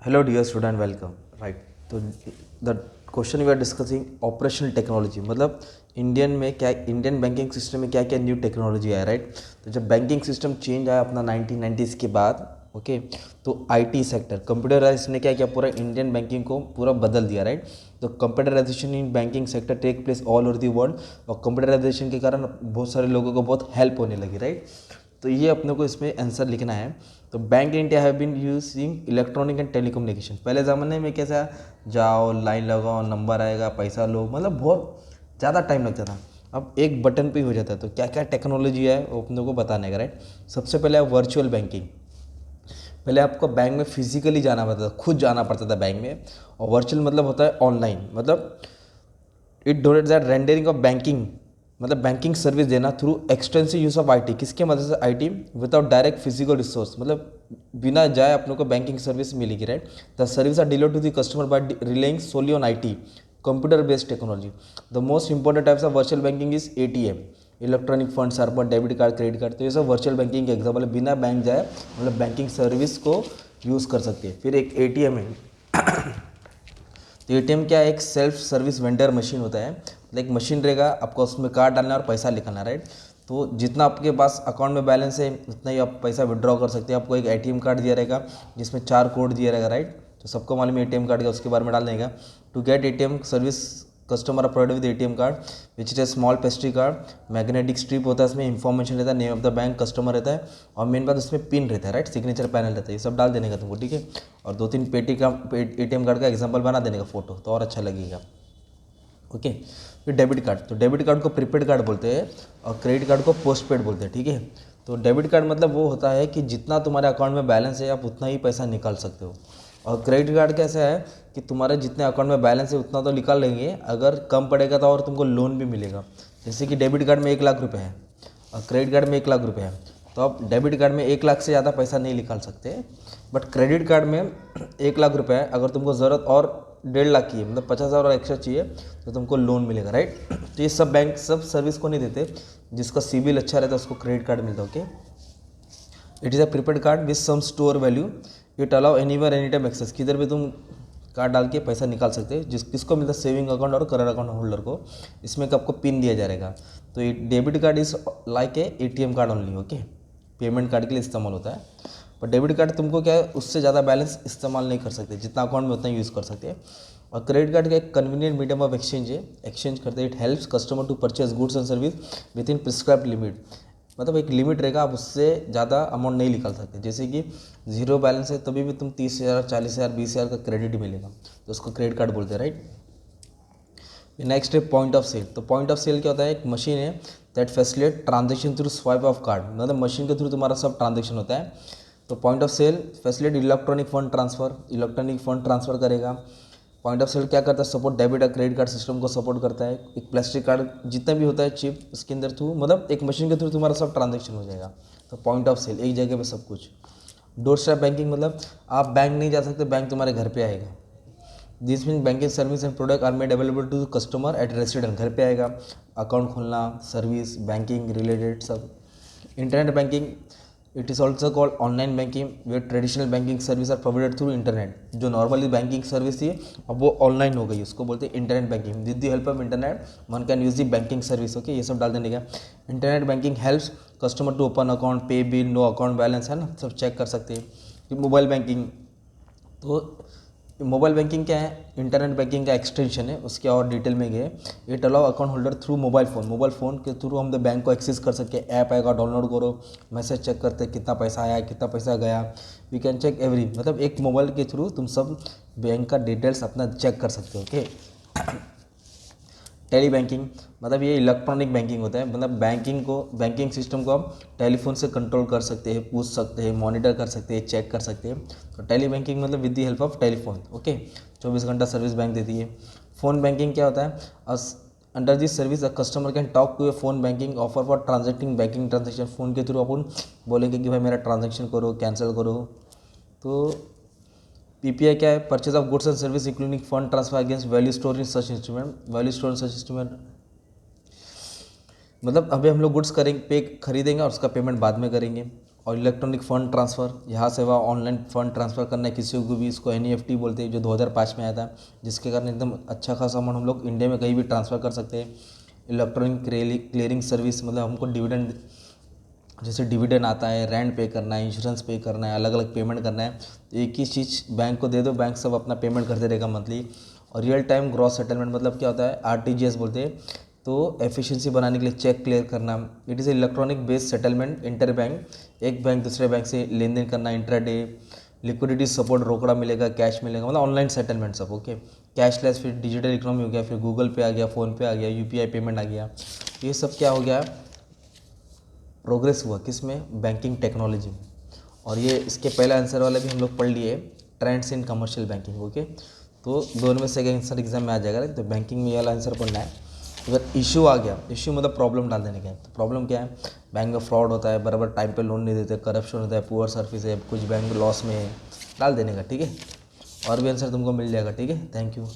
Hello dear student, welcome. Right. तो the question we are discussing operational technology मतलब Indian banking system में क्या क्या न्यू टेक्नोलॉजी आया, राइट। तो जब बैंकिंग सिस्टम चेंज आया अपना 1990s के बाद, ओके, तो आईटी सेक्टर कंप्यूटराइज ने क्या किया, पूरा इंडियन बैंकिंग को पूरा बदल दिया, राइट। तो computerisation in banking sector take place all over the world, और कंप्यूटराइजेशन के कारण बहुत सारे लोगों को बहुत हेल्प होने लगी, राइट। तो ये अपने को इसमें आंसर लिखना है। तो bank India have been using electronic and telecommunication. पहले ज़माने में कैसा, जाओ लाइन लगाओ, नंबर आएगा, पैसा लो, मतलब बहुत ज़्यादा टाइम लगता था। अब एक बटन पे ही हो जाता है। तो क्या क्या टेक्नोलॉजी है वो अपने को बताने का, राइट। सबसे पहले है वर्चुअल बैंकिंग। पहले आपको बैंक में फिजिकली जाना पड़ता था, खुद जाना पड़ता था बैंक में। और वर्चुअल मतलब होता है ऑनलाइन, मतलब it donate that rendering of banking, मतलब बैंकिंग सर्विस देना through extensive use of IT. किसके मदद से? IT without direct physical resource, मतलब बिना जाए अपने को बैंकिंग सर्विस मिलेगी, right. The service are delivered to the customer by relying solely on IT, computer based technology. The most important types of virtual banking is ATM, electronic fund server, debit card, credit card. तो ये सब virtual banking के example है, बिना bank जाए मतलब banking service को use कर सकते हैं। फिर एक एटीएम है। तो एटीएम क्या है? एक सेल्फ सर्विस वेंडर मशीन होता है। मतलब एक मशीन रहेगा, आपको उसमें कार्ड डालना है और पैसा निकालना, राइट। तो जितना आपके पास अकाउंट में बैलेंस है उतना ही आप पैसा विड्रॉ कर सकते हैं। आपको एक एटीएम कार्ड दिया रहेगा जिसमें 4 कोड दिया रहेगा, राइट। तो सबको मालूम है एटीएम कार्ड का, उसके बारे में डाल देगा। To get ATM service customer are provide with ATM card which is a small pastry card. Magnetic strip होता है, इसमें इंफॉर्मेशन रहता है, name of the bank, customer रहता है, और मेन बात उसमें पिन रहता है, राइट, सिग्नेचर पैनल रहता है। ये सब डाल देने का तुमको, ठीक है। और 2-3 पेटी का एटीएम कार्ड का एग्जाम्पल बना देने का फोटो, तो और अच्छा लगेगा, ओके। फिर डेबिट कार्ड, तो डेबिट कार्ड को प्रीपेड कार्ड बोलते हैं और क्रेडिट कार्ड को पोस्ट पेड बोलते हैं, ठीक है। तो डेबिट कार्ड मतलब वो होता है कि जितना तुम्हारे अकाउंट में बैलेंस है आप उतना ही पैसा निकाल सकते हो। और क्रेडिट कार्ड कैसा है कि तुम्हारे जितने अकाउंट में बैलेंस है उतना तो निकाल लेंगे, अगर कम पड़ेगा तो और तुमको लोन भी मिलेगा। जैसे कि डेबिट कार्ड में 1 लाख रुपये है और क्रेडिट कार्ड में 1 लाख रुपये है, तो आप डेबिट कार्ड में 1 लाख से ज़्यादा पैसा नहीं निकाल सकते। बट क्रेडिट कार्ड में 1 लाख रुपये है, अगर तुमको ज़रूरत और 1.5 लाख की है, मतलब 50,000 और एक्स्ट्रा चाहिए, तो तुमको लोन मिलेगा, राइट। तो ये सब बैंक सब सर्विस को नहीं देते, जिसका सिबिल अच्छा रहता है उसको क्रेडिट कार्ड मिलता है, okay. It is a prepaid card with some store value, it allow anywhere any time access. किधर भी तुम कार्ड डाल के पैसा निकाल सकते हैं। किसको मिलता है? सेविंग अकाउंट और करंट अकाउंट होल्डर को। इसमें आपको पिन दिया जाएगा। तो ये debit card is like a ATM card only, okay, payment card के लिए इस्तेमाल होता है। पर डेबिट कार्ड तुमको क्या है, उससे ज़्यादा बैलेंस इस्तेमाल नहीं कर सकते, जितना अकाउंट में उतना यूज़ कर सकते हैं। और क्रेडिट कार्ड का एक कन्वीनियंट मीडियम ऑफ एक्सचेंज है, एक्सचेंज करते हैं। It helps customer to purchase goods and service with in prescribed limit, मतलब एक लिमिट रहेगा, आप उससे ज़्यादा अमाउंट नहीं निकाल सकते। जैसे कि जीरो बैलेंस है तभी भी तुम 30,000, 40,000, 20,000 का क्रेडिट मिलेगा, तो उसको क्रेडिट कार्ड बोलते हैं, राइट। नेक्स्ट है पॉइंट ऑफ सेल। तो पॉइंट ऑफ सेल क्या होता है? एक मशीन है that facilitate transaction through swipe of card, मतलब मशीन के थ्रू तुम्हारा सब ट्रांजेक्शन होता है। तो point of sale facilitate electronic fund transfer, electronic fund transfer करेगा। पॉइंट ऑफ सेल क्या करता है? सपोर्ट डेबिट और क्रेडिट कार्ड सिस्टम को सपोर्ट करता है। एक प्लास्टिक कार्ड जितना भी होता है चिप, उसके अंदर थ्रू, मतलब एक मशीन के थ्रू तुम्हारा सब ट्रांजेक्शन हो जाएगा। तो पॉइंट ऑफ सेल एक जगह पे सब कुछ। डोर स्टेप बैंकिंग मतलब आप बैंक नहीं जा सकते, बैंक तुम्हारे घर पे आएगा। This mean banking service and product are made available to customer at resident, घर पे आएगा। अकाउंट खोलना, सर्विस, बैंकिंग रिलेटेड सब। Internet banking, it is also called online banking, where traditional banking service are provided through internet. जो normally banking service थी अब वो online हो गई, उसको बोलते हैं internet banking. With the help of internet one can use the banking service, okay. ये सब डाल देने का। Internet banking helps customer to open account, pay bill, no account balance, है ना, सब चेक कर सकते हैं। फिर मोबाइल बैंकिंग, तो मोबाइल बैंकिंग क्या है? इंटरनेट बैंकिंग का एक्सटेंशन है, उसके और डिटेल में गए। It allow account holder through mobile phone, mobile phone के थ्रू हम द बैंक को एक्सेस कर सके। ऐप आएगा, डाउनलोड करो, मैसेज चेक करते कितना पैसा आया, कितना पैसा गया। वी कैन चेक एवरी, मतलब एक मोबाइल के थ्रू तुम सब बैंक का डिटेल्स अपना चेक कर सकते हो, ओके। टेली बैंकिंग मतलब ये इलेक्ट्रॉनिक बैंकिंग होता है, मतलब बैंकिंग सिस्टम को आप टेलीफोन से कंट्रोल कर सकते हैं, पूछ सकते हैं, मॉनिटर कर सकते हैं, चेक कर सकते हैं। तो टेली बैंकिंग मतलब with the help of telephone, okay. 24 घंटा सर्विस बैंक देती है। फ़ोन बैंकिंग क्या होता है? Under this service a customer can talk to a phone banking offer for transacting banking transaction. Phone के थ्रू अपन बोलेंगे कि भाई मेरा ट्रांजेक्शन करो, कैंसिल करो। तो पीपीआई क्या है? Purchase of goods and service including fund transfer against value store in such instrument. Value store in such instrument मतलब अभी हम लोग गुड्स करेंगे, पे खरीदेंगे और उसका पेमेंट बाद में करेंगे। और इलेक्ट्रॉनिक फ़ंड ट्रांसफ़र, यहाँ से वहाँ ऑनलाइन फ़ंड ट्रांसफ़र करना है किसी को भी, इसको NEFT बोलते हैं, जो 2005 में आया था, जिसके कारण एकदम अच्छा खासा अमाउंट हम लोग इंडिया में कहीं भी ट्रांसफ़र कर सकते हैं। इलेक्ट्रॉनिक क्लियरिंग सर्विस, मतलब हमको डिविडेंड, जैसे डिविडेंड आता है, रेंट पे करना है, इंश्योरेंस पे करना है, अलग अलग पेमेंट करना है, तो एक ही चीज़ बैंक को दे दो, बैंक सब अपना पेमेंट करते रहेगा मंथली। और रियल टाइम ग्रॉस सेटलमेंट, मतलब क्या होता है, RTGS बोलते हैं, तो एफिशिएंसी बनाने के लिए चेक क्लियर करना। It is electronic based settlement inter bank, एक बैंक दूसरे बैंक से लेन देन करना, इंट्राडे, लिक्विडिटी सपोर्ट, रोकड़ा मिलेगा, कैश मिलेगा, मतलब ऑनलाइन सेटलमेंट सब। ओके, कैशलेस, फिर डिजिटल इकोनॉमी हो गया, फिर गूगल पे आ गया, फ़ोन पे आ गया, UPI पेमेंट आ गया, ये सब क्या हो गया, प्रोग्रेस हुआ किस में, बैंकिंग टेक्नोलॉजी में। और ये इसके पहले आंसर वाले भी हम लोग पढ़ लिए, trends in commercial banking. Okay, तो दोनों में से एक आंसर एग्जाम में आ जाएगा, तो बैंकिंग में ये वाला आंसर पढ़ना है। अगर इशू आ गया, इशू मतलब प्रॉब्लम डाल देने का है, तो प्रॉब्लम क्या है, बैंक में फ्रॉड होता है, बराबर टाइम पे लोन नहीं देते, करप्शन होता है, पुअर सर्विस है, कुछ बैंक लॉस में है, डाल देने का, ठीक है। और भी आंसर तुमको मिल जाएगा, ठीक है। Thank you.